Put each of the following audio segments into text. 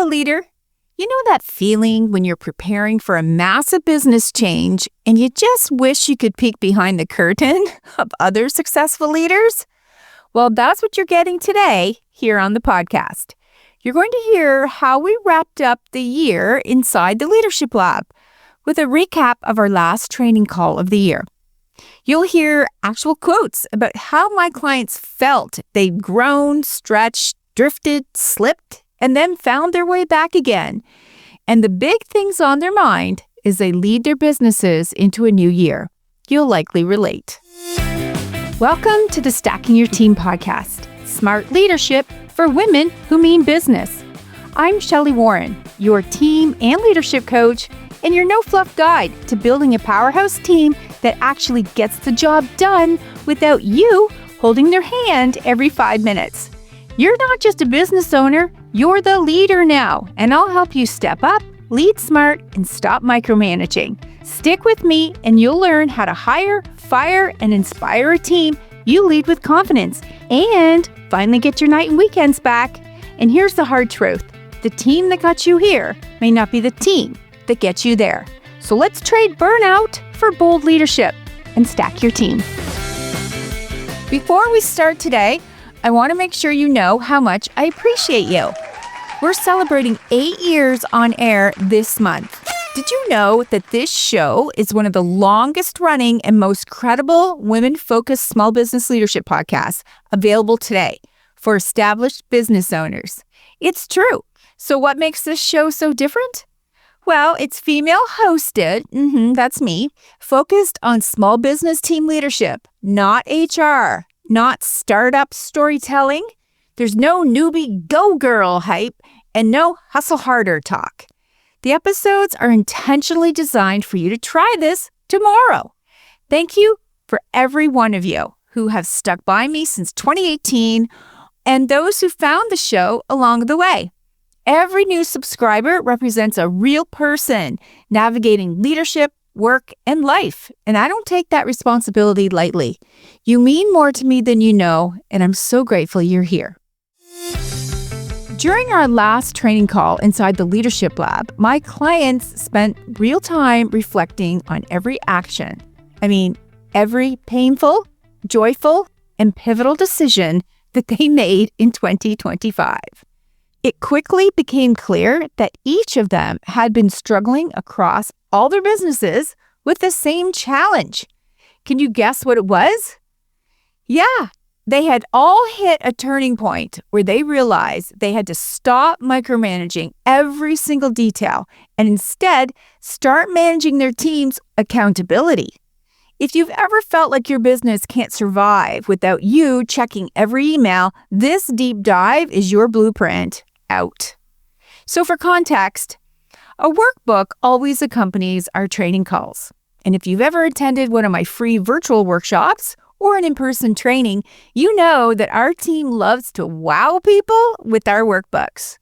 Hello, leader. You know that feeling when you're preparing for a massive business change and you just wish you could peek behind the curtain of other successful leaders? Well, that's what you're getting today here on the podcast. You're going to hear how we wrapped up the year inside the Leadership Lab with a recap of our last training call of the year. You'll hear actual quotes about how my clients felt they'd grown, stretched, drifted, slipped, and then found their way back again. And the big things on their mind as they lead their businesses into a new year. You'll likely relate. Welcome to the Stacking Your Team podcast, smart leadership for women who mean business. I'm Shelli Warren, your team and leadership coach, and your no-fluff guide to building a powerhouse team that actually gets the job done without you holding their hand every 5 minutes. You're not just a business owner, you're the leader now, and I'll help you step up, lead smart, and stop micromanaging. Stick with me and you'll learn how to hire, fire, and inspire a team you lead with confidence and finally get your night and weekends back. And here's the hard truth. The team that got you here may not be the team that gets you there. So let's trade burnout for bold leadership and stack your team. Before we start today, I want to make sure you know how much I appreciate you. We're celebrating 8 years on air this month. Did you know that this show is one of the longest running and most credible women-focused small business leadership podcasts available today for established business owners? It's true. So what makes this show so different? Well, it's female hosted, that's me, focused on small business team leadership, not HR, not startup storytelling. There's no newbie go girl hype and no hustle harder talk. The episodes are intentionally designed for you to try this tomorrow. Thank you for every one of you who have stuck by me since 2018 and those who found the show along the way. Every new subscriber represents a real person navigating leadership, work, and life. And I don't take that responsibility lightly. You mean more to me than you know, and I'm so grateful you're here. During our last training call inside the Leadership Lab, my clients spent real time reflecting on every action. Every painful, joyful, and pivotal decision that they made in 2025. It quickly became clear that each of them had been struggling across all their businesses with the same challenge. Can you guess what it was? Yeah, they had all hit a turning point where they realized they had to stop micromanaging every single detail and instead start managing their team's accountability. If you've ever felt like your business can't survive without you checking every email, this deep dive is your blueprint out. So for context, a workbook always accompanies our training calls. And if you've ever attended one of my free virtual workshops or an in-person training, you know that our team loves to wow people with our workbooks.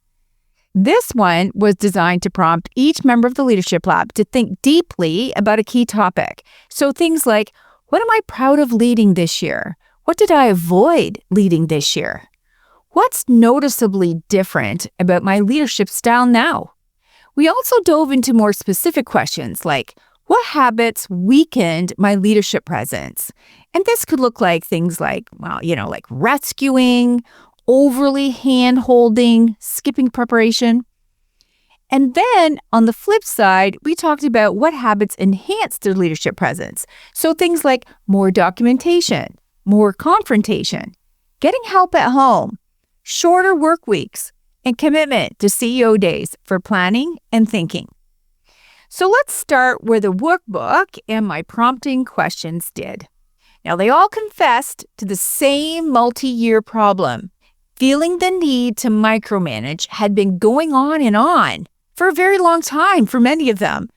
This one was designed to prompt each member of the Leadership Lab to think deeply about a key topic. So things like, what am I proud of leading this year? What did I avoid leading this year? What's noticeably different about my leadership style now? We also dove into more specific questions like, what habits weakened my leadership presence? And this could look like things like, like rescuing, overly hand-holding, skipping preparation. And then on the flip side, we talked about what habits enhance their leadership presence. So things like more documentation, more confrontation, getting help at home, shorter work weeks, and commitment to CEO days for planning and thinking. So let's start where the workbook and my prompting questions did. Now, they all confessed to the same multi-year problem. Feeling the need to micromanage had been going on for a very long time for many of them.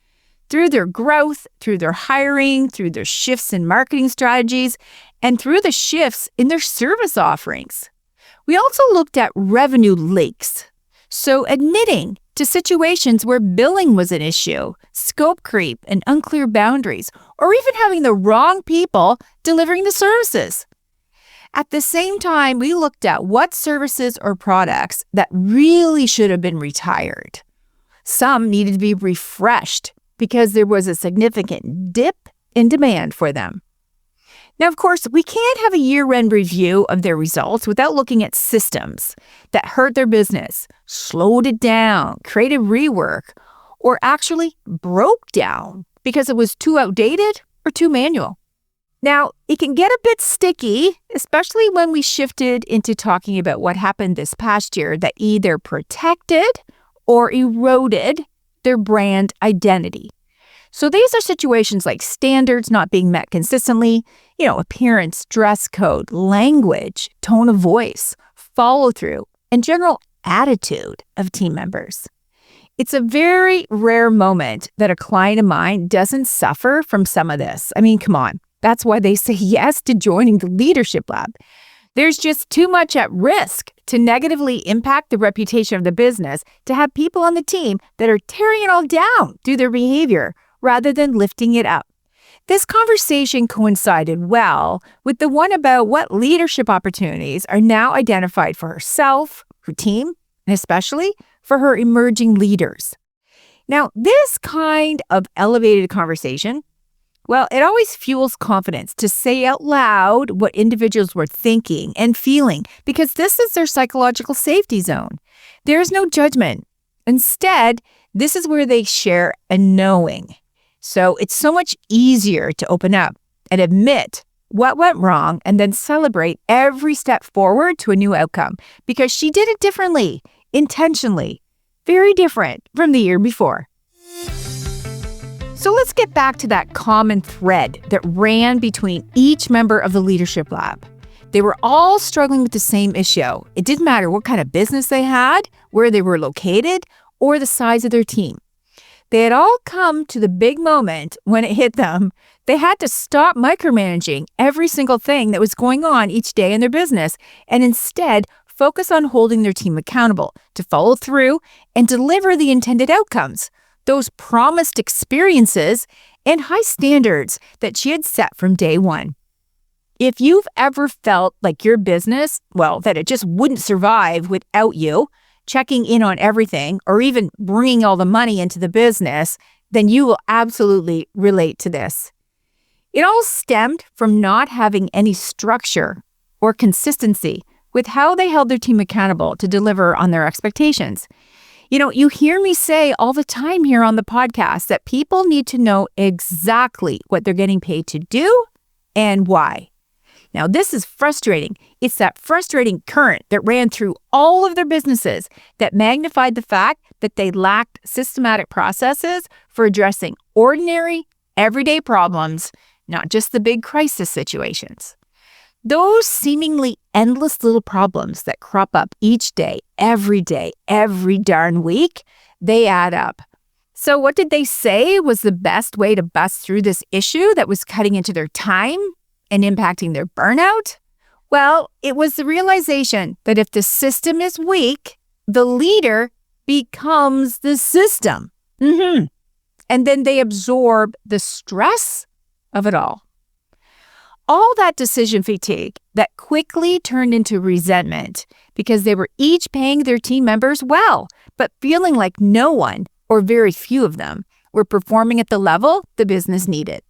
Through their growth, through their hiring, through their shifts in marketing strategies, and through the shifts in their service offerings. We also looked at revenue leaks. So admitting to situations where billing was an issue, scope creep and unclear boundaries, or even having the wrong people delivering the services. At the same time, we looked at what services or products that really should have been retired. Some needed to be refreshed because there was a significant dip in demand for them. Now, of course, we can't have a year-end review of their results without looking at systems that hurt their business, slowed it down, created rework, or actually broke down because it was too outdated or too manual. Now, it can get a bit sticky, especially when we shifted into talking about what happened this past year that either protected or eroded their brand identity. So these are situations like standards not being met consistently, appearance, dress code, language, tone of voice, follow through, and general attitude of team members. It's a very rare moment that a client of mine doesn't suffer from some of this. I mean, come on. That's why they say yes to joining the Leadership Lab. There's just too much at risk to negatively impact the reputation of the business to have people on the team that are tearing it all down through their behavior rather than lifting it up. This conversation coincided well with the one about what leadership opportunities are now identified for herself, her team, and especially for her emerging leaders. Now, this kind of elevated conversation, well, it always fuels confidence to say out loud what individuals were thinking and feeling because this is their psychological safety zone. There is no judgment. Instead, this is where they share a knowing. So it's so much easier to open up and admit what went wrong and then celebrate every step forward to a new outcome because she did it differently, intentionally, very different from the year before. So let's get back to that common thread that ran between each member of the Leadership Lab. They were all struggling with the same issue. It didn't matter what kind of business they had, where they were located, or the size of their team. They had all come to the big moment when it hit them. They had to stop micromanaging every single thing that was going on each day in their business and instead focus on holding their team accountable to follow through and deliver the intended outcomes, those promised experiences and high standards that she had set from day one. If you've ever felt like your business, that it just wouldn't survive without you, checking in on everything, or even bringing all the money into the business, then you will absolutely relate to this. It all stemmed from not having any structure or consistency with how they held their team accountable to deliver on their expectations. You hear me say all the time here on the podcast that people need to know exactly what they're getting paid to do and why. Now, this is frustrating. It's that frustrating current that ran through all of their businesses that magnified the fact that they lacked systematic processes for addressing ordinary, everyday problems, not just the big crisis situations. Those seemingly endless little problems that crop up each day, every darn week, they add up. So what did they say was the best way to bust through this issue that was cutting into their time and impacting their burnout? Well, it was the realization that if the system is weak, the leader becomes the system. And then they absorb the stress of it all. All that decision fatigue that quickly turned into resentment because they were each paying their team members well, but feeling like no one or very few of them were performing at the level the business needed.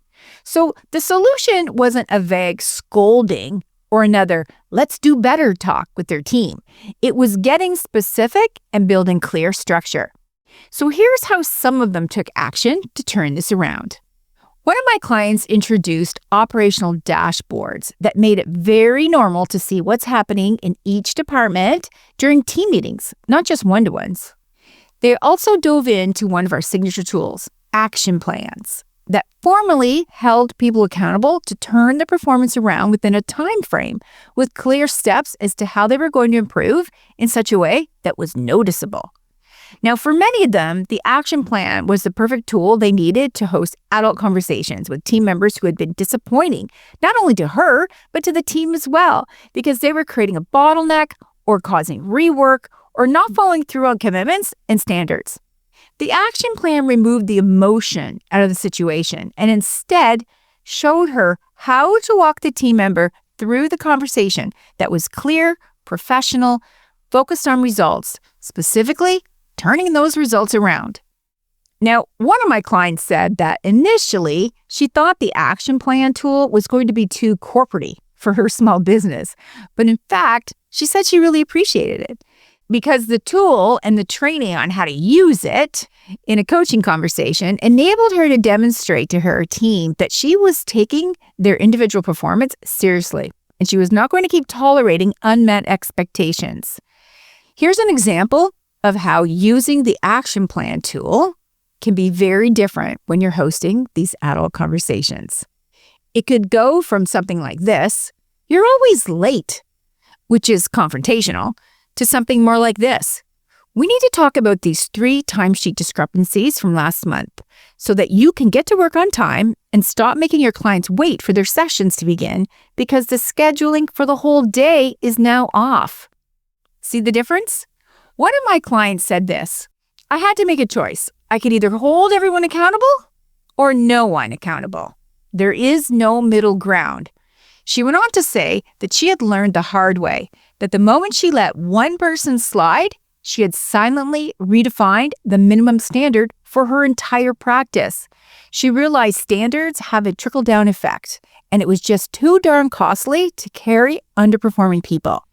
So the solution wasn't a vague scolding or another let's do better talk with their team. It was getting specific and building clear structure. So here's how some of them took action to turn this around. One of my clients introduced operational dashboards that made it very normal to see what's happening in each department during team meetings, not just one-to-ones. They also dove into one of our signature tools, action plans, that formally held people accountable to turn the performance around within a time frame with clear steps as to how they were going to improve in such a way that was noticeable. Now, for many of them, the action plan was the perfect tool they needed to host adult conversations with team members who had been disappointing, not only to her, but to the team as well, because they were creating a bottleneck or causing rework or not following through on commitments and standards. The action plan removed the emotion out of the situation and instead showed her how to walk the team member through the conversation that was clear, professional, focused on results, specifically turning those results around. Now, one of my clients said that initially she thought the action plan tool was going to be too corporate-y for her small business. But in fact, she said she really appreciated it because the tool and the training on how to use it in a coaching conversation enabled her to demonstrate to her team that she was taking their individual performance seriously and she was not going to keep tolerating unmet expectations. Here's an example of how using the action plan tool can be very different when you're hosting these adult conversations. It could go from something like this, "You're always late," which is confrontational, to something more like this. "We need to talk about these 3 timesheet discrepancies from last month so that you can get to work on time and stop making your clients wait for their sessions to begin because the scheduling for the whole day is now off." See the difference? One of my clients said this, "I had to make a choice. I could either hold everyone accountable or no one accountable. There is no middle ground." She went on to say that she had learned the hard way that the moment she let one person slide, she had silently redefined the minimum standard for her entire practice. She realized standards have a trickle-down effect, and it was just too darn costly to carry underperforming people.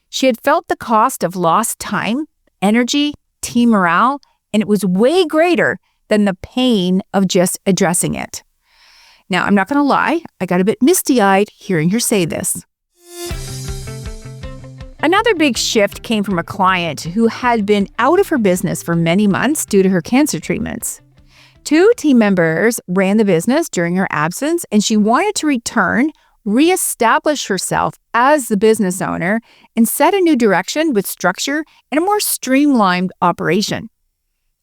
She had felt the cost of lost time, energy, team morale, and it was way greater than the pain of just addressing it. Now, I'm not going to lie, I got a bit misty-eyed hearing her say this. Another big shift came from a client who had been out of her business for many months due to her cancer treatments. 2 team members ran the business during her absence, and she wanted to return, reestablish herself as the business owner, and set a new direction with structure and a more streamlined operation.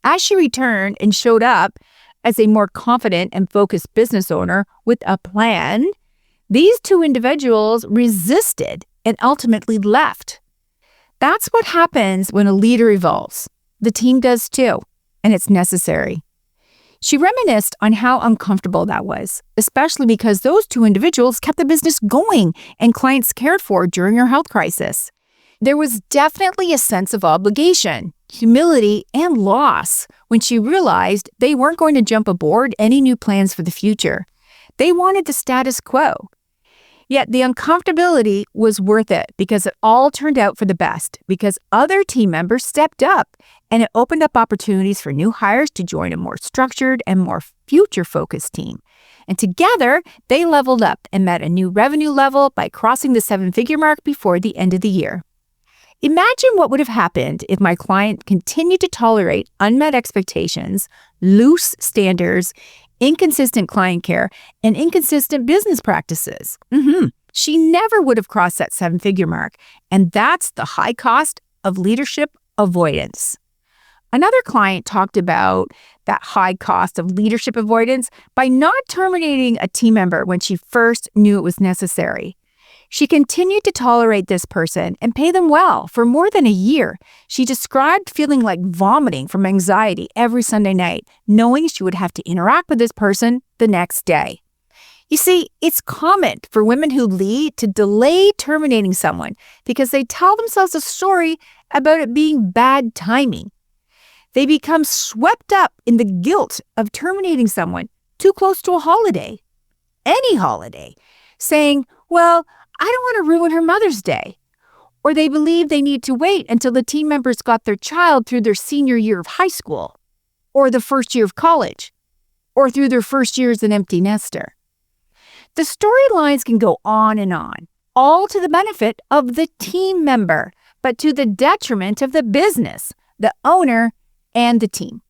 As she returned and showed up as a more confident and focused business owner with a plan, these 2 individuals resisted and ultimately left. That's what happens when a leader evolves. The team does too, and it's necessary. She reminisced on how uncomfortable that was, especially because those 2 individuals kept the business going and clients cared for during her health crisis. There was definitely a sense of obligation, humility, and loss when she realized they weren't going to jump aboard any new plans for the future. They wanted the status quo. Yet the uncomfortability was worth it because it all turned out for the best, because other team members stepped up and it opened up opportunities for new hires to join a more structured and more future-focused team. And together, they leveled up and met a new revenue level by crossing the 7-figure mark before the end of the year. Imagine what would have happened if my client continued to tolerate unmet expectations, loose standards, inconsistent client care, and inconsistent business practices. She never would have crossed that 7-figure mark, and that's the high cost of leadership avoidance. Another client talked about that high cost of leadership avoidance by not terminating a team member when she first knew it was necessary. She continued to tolerate this person and pay them well for more than a year. She described feeling like vomiting from anxiety every Sunday night, knowing she would have to interact with this person the next day. You see, it's common for women who lead to delay terminating someone because they tell themselves a story about it being bad timing. They become swept up in the guilt of terminating someone too close to a holiday, any holiday, saying, "Well, I don't want to ruin her Mother's Day." Or they believe they need to wait until the team members got their child through their senior year of high school, or the first year of college, or through their first year as an empty nester. The storylines can go on, all to the benefit of the team member, but to the detriment of the business, the owner, and the team.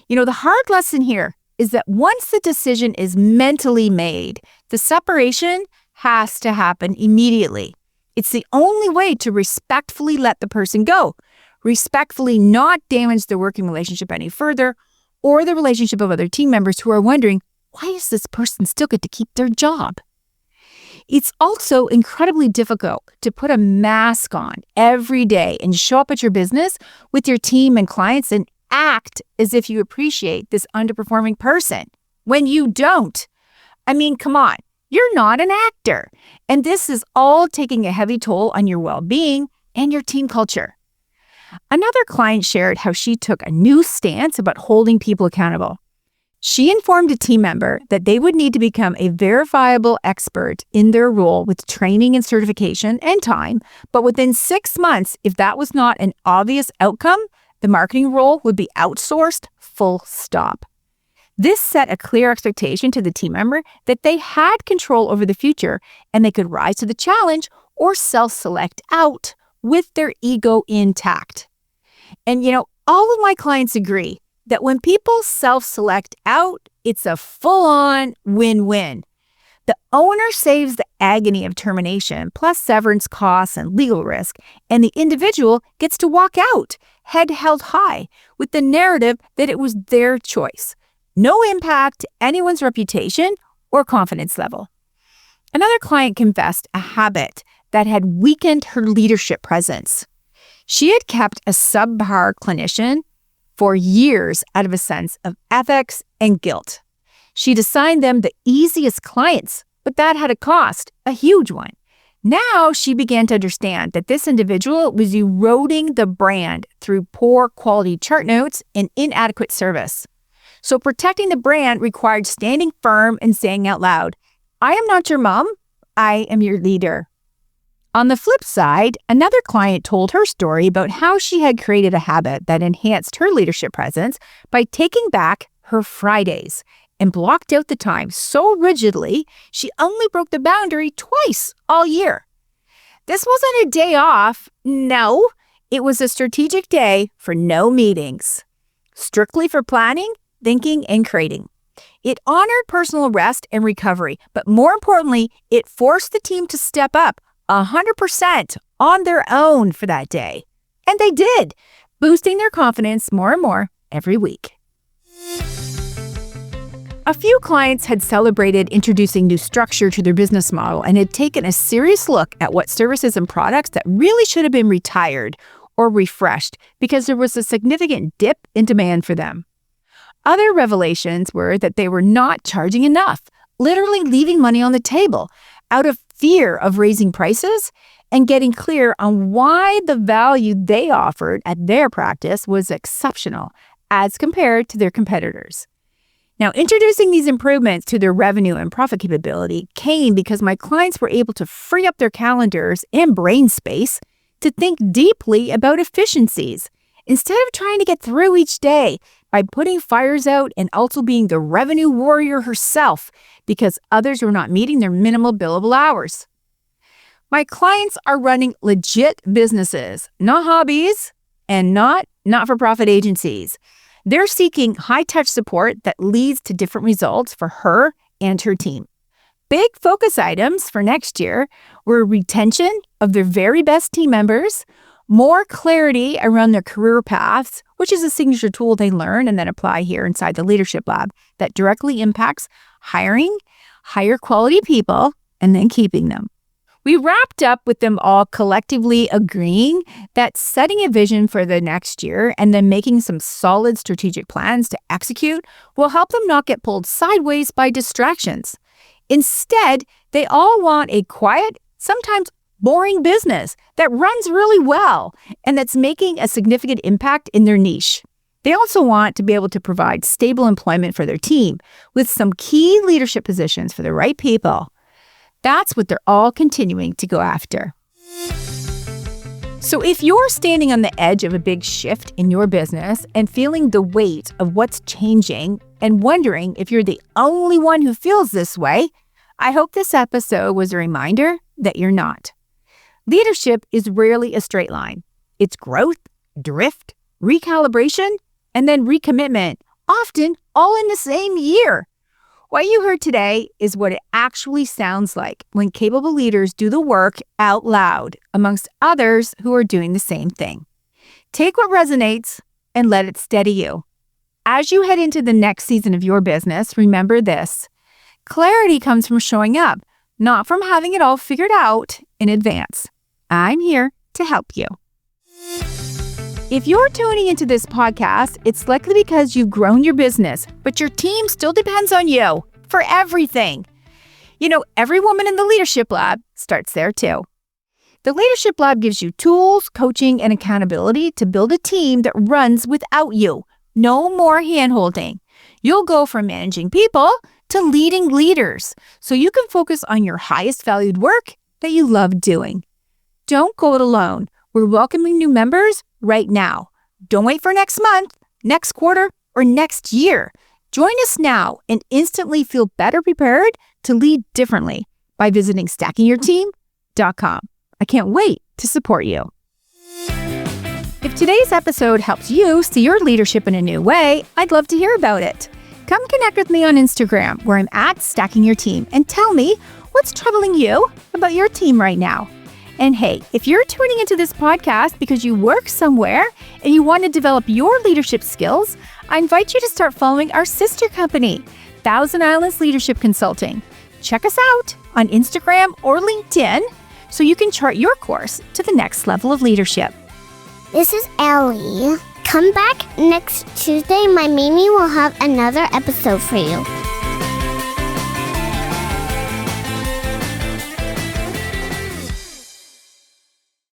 The hard lesson here is that once the decision is mentally made, the separation has to happen immediately. It's the only way to respectfully let the person go, respectfully not damage the working relationship any further, or the relationship of other team members who are wondering, why does this person still get to keep their job? It's also incredibly difficult to put a mask on every day and show up at your business with your team and clients and act as if you appreciate this underperforming person when you don't. I mean, come on. You're not an actor. And this is all taking a heavy toll on your well-being and your team culture. Another client shared how she took a new stance about holding people accountable. She informed a team member that they would need to become a verifiable expert in their role with training and certification and time, but within 6 months, if that was not an obvious outcome, the marketing role would be outsourced, full stop. This set a clear expectation to the team member that they had control over the future and they could rise to the challenge or self-select out with their ego intact. And all of my clients agree that when people self-select out, it's a full-on win-win. The owner saves the agony of termination, plus severance costs and legal risk, and the individual gets to walk out, head held high, with the narrative that it was their choice. No impact to anyone's reputation or confidence level. Another client confessed a habit that had weakened her leadership presence. She had kept a subpar clinician for years out of a sense of ethics and guilt. She'd assigned them the easiest clients, but that had a cost, a huge one. Now she began to understand that this individual was eroding the brand through poor quality chart notes and inadequate service. So protecting the brand required standing firm and saying out loud, "I am not your mom, I am your leader." On the flip side, another client told her story about how she had created a habit that enhanced her leadership presence by taking back her Fridays and blocked out the time so rigidly she only broke the boundary twice all year. This wasn't a day off. No, it was a strategic day for no meetings, strictly for planning, thinking, and creating. It honored personal rest and recovery, but more importantly, it forced the team to step up 100% on their own for that day. And they did, boosting their confidence more and more every week. A few clients had celebrated introducing new structure to their business model and had taken a serious look at what services and products that really should have been retired or refreshed because there was a significant dip in demand for them. Other revelations were that they were not charging enough, literally leaving money on the table out of fear of raising prices and getting clear on why the value they offered at their practice was exceptional as compared to their competitors. Now, introducing these improvements to their revenue and profit capability came because my clients were able to free up their calendars and brain space to think deeply about efficiencies instead of trying to get through each day by putting fires out and also being the revenue warrior herself because others were not meeting their minimal billable hours. My clients are running legit businesses, not hobbies and not not-for-profit agencies. They're seeking high-touch support that leads to different results for her and her team. Big focus items for next year were retention of their very best team members, more clarity around their career paths, which is a signature tool they learn and then apply here inside the Leadership Lab that directly impacts hiring higher quality people and then keeping them. We wrapped up with them all collectively agreeing that setting a vision for the next year and then making some solid strategic plans to execute will help them not get pulled sideways by distractions. Instead, they all want a quiet, sometimes boring business that runs really well and that's making a significant impact in their niche. They also want to be able to provide stable employment for their team with some key leadership positions for the right people. That's what they're all continuing to go after. So if you're standing on the edge of a big shift in your business and feeling the weight of what's changing and wondering if you're the only one who feels this way, I hope this episode was a reminder that you're not. Leadership is rarely a straight line. It's growth, drift, recalibration, and then recommitment, often all in the same year. What you heard today is what it actually sounds like when capable leaders do the work out loud amongst others who are doing the same thing. Take what resonates and let it steady you. As you head into the next season of your business, remember this. Clarity comes from showing up, not from having it all figured out in advance. I'm here to help you. If you're tuning into this podcast, it's likely because you've grown your business, but your team still depends on you for everything. Every woman in the Leadership Lab starts there too. The Leadership Lab gives you tools, coaching, and accountability to build a team that runs without you. No more hand-holding. You'll go from managing people to leading leaders so you can focus on your highest valued work that you love doing. Don't go it alone. We're welcoming new members right now. Don't wait for next month, next quarter, or next year. Join us now and instantly feel better prepared to lead differently by visiting stackingyourteam.com. I can't wait to support you. If today's episode helps you see your leadership in a new way, I'd love to hear about it. Come connect with me on Instagram, where I'm at stackingyourteam, and tell me what's troubling you about your team right now. And hey, if you're tuning into this podcast because you work somewhere and you want to develop your leadership skills, I invite you to start following our sister company, Thousand Islands Leadership Consulting. Check us out on Instagram or LinkedIn so you can chart your course to the next level of leadership. This is Ellie. Come back next Tuesday. My Mimi will have another episode for you.